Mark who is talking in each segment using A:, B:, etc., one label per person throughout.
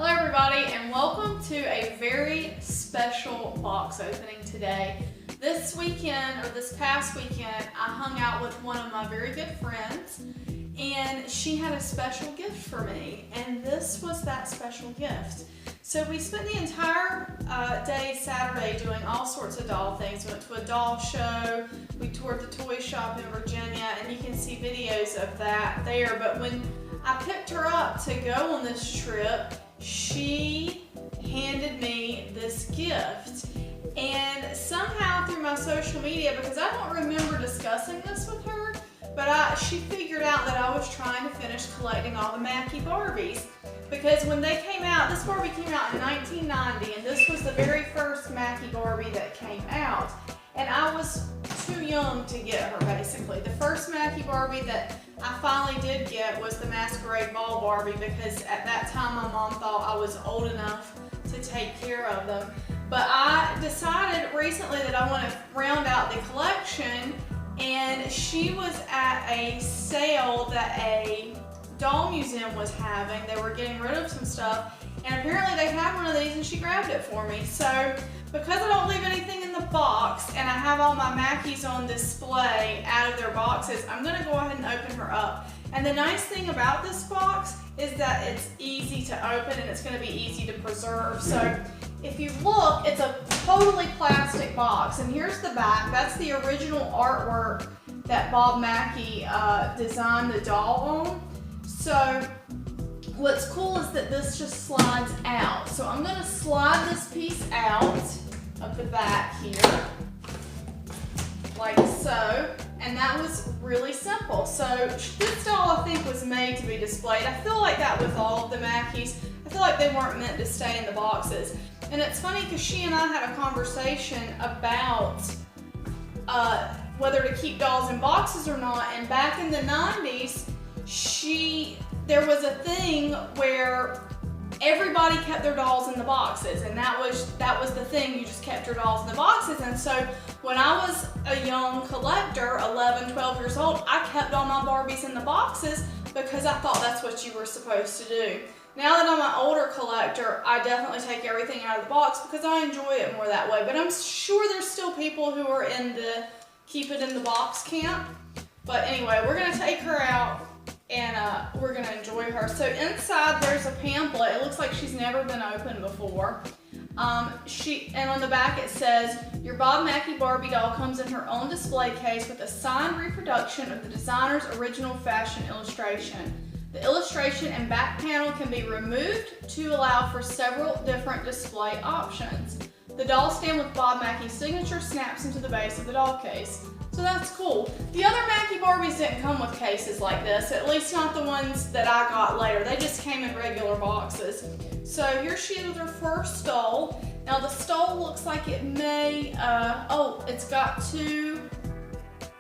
A: Hello everybody and welcome to a very special box opening today. This weekend, or this past weekend, I hung out with one of my very good friends and she had a special gift for me, and this was that special gift. So we spent the entire day Saturday doing all sorts of doll things. We went to a doll show, we toured the toy shop in Virginia, and you can see videos of that there. But when I picked her up to go on this trip, she handed me this gift. And somehow through my social media, because I don't remember discussing this with her, but she figured out that I was trying to finish collecting all the Mackie Barbies. Because when they came out, this Barbie came out in 1990, and this was the very first Mackie Barbie that came out. And I was too young to get her, basically. The first Mackie Barbie that I finally did get was the Masquerade Ball Barbie, because at that time my mom thought I was old enough to take care of them. But I decided recently that I want to round out the collection, and she was at a sale that a doll museum was having. They were getting rid of some stuff, and apparently they had one of these and she grabbed it for me. So because I don't leave anything in the box and I have all my Mackies on display out of their boxes, I'm going to go ahead and open her up. And the nice thing about this box is that it's easy to open and it's going to be easy to preserve. So if you look, it's a totally plastic box, and here's the back. That's the original artwork that Bob Mackie designed the doll on. So what's cool is that this just slides out. So I'm going to slide this piece out of the back here, like so. And that was really simple. So this doll, I think, was made to be displayed. I feel like that with all of the Mackies. I feel like they weren't meant to stay in the boxes. And it's funny because she and I had a conversation about whether to keep dolls in boxes or not. And back in the 90s, there was a thing where everybody kept their dolls in the boxes, and that was the thing. You just kept your dolls in the boxes. And so when I was a young collector, 11, 12 years old, I kept all my Barbies in the boxes because I thought that's what you were supposed to do. Now that I'm an older collector, I definitely take everything out of the box because I enjoy it more that way. But I'm sure there's still people who are in the keep it in the box camp. But anyway, we're going to take her out and we're going to enjoy her. So inside there's a pamphlet. It looks like she's never been opened before. And on the back it says, your Bob Mackie Barbie doll comes in her own display case with a signed reproduction of the designer's original fashion illustration. The illustration and back panel can be removed to allow for several different display options. The doll stand with Bob Mackie's signature snaps into the base of the doll case. So that's cool. The other Mackie Barbies didn't come with cases like this, at least not the ones that I got later. They just came in regular boxes. So here she is with her first doll. Now the stole looks like it may, it's got two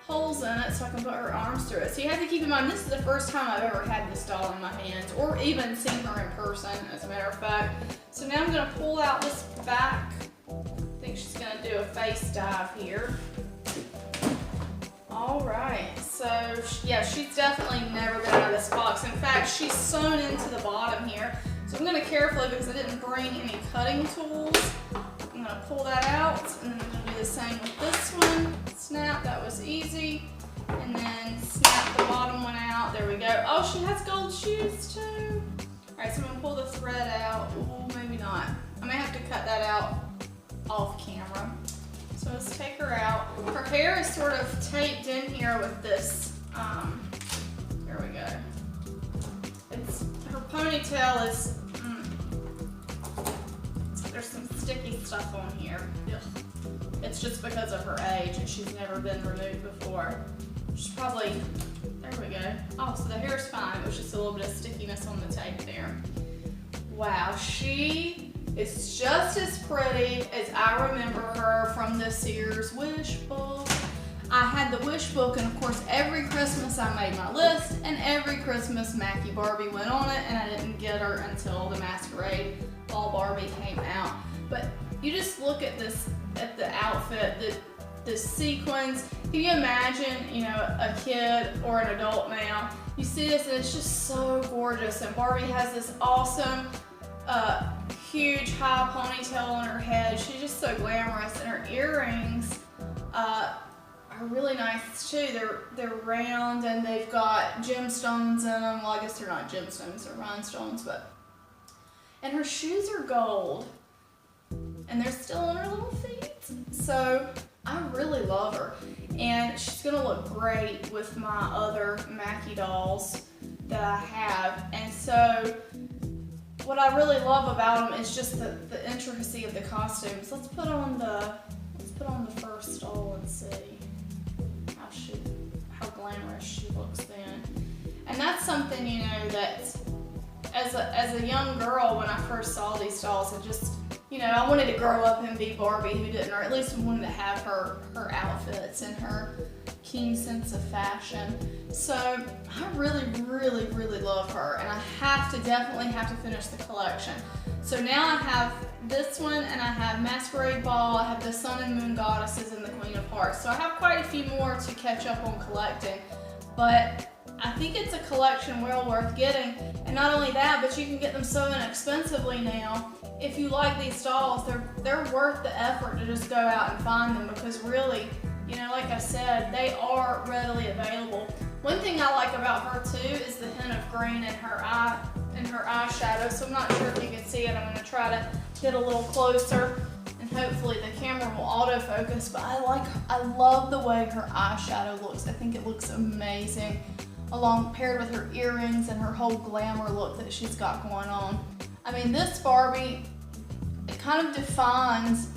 A: holes in it so I can put her arms through it. So you have to keep in mind, this is the first time I've ever had this doll in my hands, or even seen her in person, as a matter of fact. So now I'm going to pull out this back. I think she's going to do a face dive here. Alright, so yeah, she's definitely never been out of this box. In fact, she's sewn into the bottom here. So I'm going to carefully, because I didn't bring any cutting tools, I'm going to pull that out, and then I'm going to do the same with this one. Snap, that was easy. And then snap the bottom one out. There we go. Oh, she has gold shoes too. Alright, so I'm going to pull the thread out. Ooh, maybe not. I may have to cut that out off camera. So let's take her out. Her hair is sort of taped in here with this, there we go. Her ponytail is, there's some sticky stuff on here. Ugh. It's just because of her age and she's never been removed before. She's probably, there we go. Oh, so the hair's fine. It was just a little bit of stickiness on the tape there. Wow, she is just as pretty as I remember her from the Sears Wish Book. I had the Wish Book, and of course every Christmas I made my list, and every Christmas Mackie Barbie went on it, and I didn't get her until the Masquerade Ball Barbie came out. But you just look at this, at the outfit, the sequins. Can you imagine, you know, a kid or an adult now? You see this and it's just so gorgeous, and Barbie has this awesome huge high ponytail on her head. She's just so glamorous, and her earrings are really nice too. They're round and they've got gemstones in them. Well, I guess they're not gemstones, they're rhinestones, and her shoes are gold, and they're still on her little feet. So I really love her, and she's gonna look great with my other Mackie dolls that I have. And so what I really love about them is just the intricacy of the costumes. Let's put on the first doll and see how glamorous she looks then. And that's something, you know, that as a young girl, when I first saw these dolls, it just, you know, I wanted to grow up and be Barbie, who didn't, or at least wanted to have her outfits and her keen sense of fashion. So I really, really, really love her, and I definitely have to finish the collection. So now I have this one, and I have Masquerade Ball, I have the Sun and Moon Goddesses, and the Queen of Hearts. So I have quite a few more to catch up on collecting, but I think it's a collection well worth getting. And not only that, but you can get them so inexpensively now. If you like these dolls, they're worth the effort to just go out and find them, because really, you know, like I said, they are readily available. One thing I like about her too is the hint of green in her eyeshadow. So I'm not sure if you can see it. I'm going to try to get a little closer, and hopefully the camera will autofocus. But I love the way her eyeshadow looks. I think it looks amazing, paired with her earrings and her whole glamour look that she's got going on. I mean, this Barbie, it kind of defines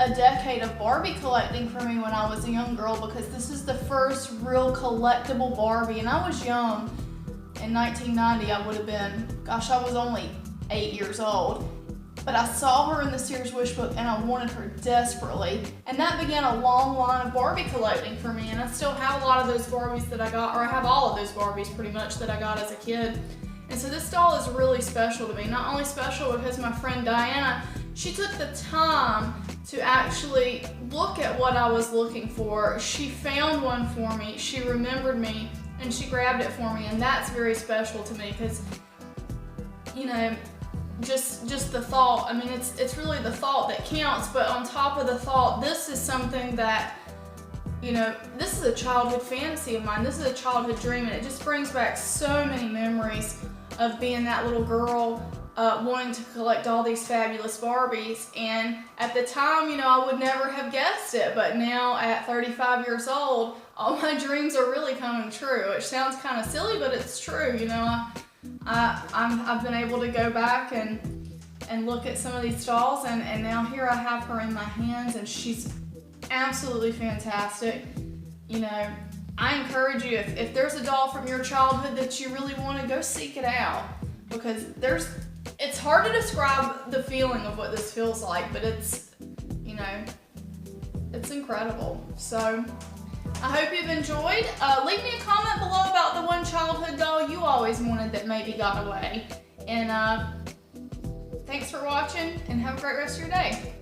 A: a decade of Barbie collecting for me when I was a young girl, because this is the first real collectible Barbie, and I was young. In 1990, I would have been, gosh, I was only 8 years old. But I saw her in the Sears Wish Book, and I wanted her desperately. And that began a long line of Barbie collecting for me, and I still have a lot of those Barbies that I got, or I have all of those Barbies pretty much that I got as a kid. And so this doll is really special to me. Not only special because my friend Diana, she took the time to actually look at what I was looking for. She found one for me, she remembered me, and she grabbed it for me, and that's very special to me, because, you know, just the thought, I mean, it's really the thought that counts. But on top of the thought, this is something that, you know, this is a childhood fantasy of mine. This is a childhood dream, and it just brings back so many memories of being that little girl, wanting to collect all these fabulous Barbies. And at the time, you know, I would never have guessed it, but now at 35 years old, all my dreams are really coming true, which sounds kind of silly, but it's true. You know, I've been able to go back and look at some of these dolls, and now here I have her in my hands, and she's absolutely fantastic. You know, I encourage you, if there's a doll from your childhood that you really want to, go seek it out, because it's hard to describe the feeling of what this feels like, but it's, you know, it's incredible. So I hope you've enjoyed. Leave me a comment below about the one childhood doll you always wanted that maybe got away. And thanks for watching, and have a great rest of your day.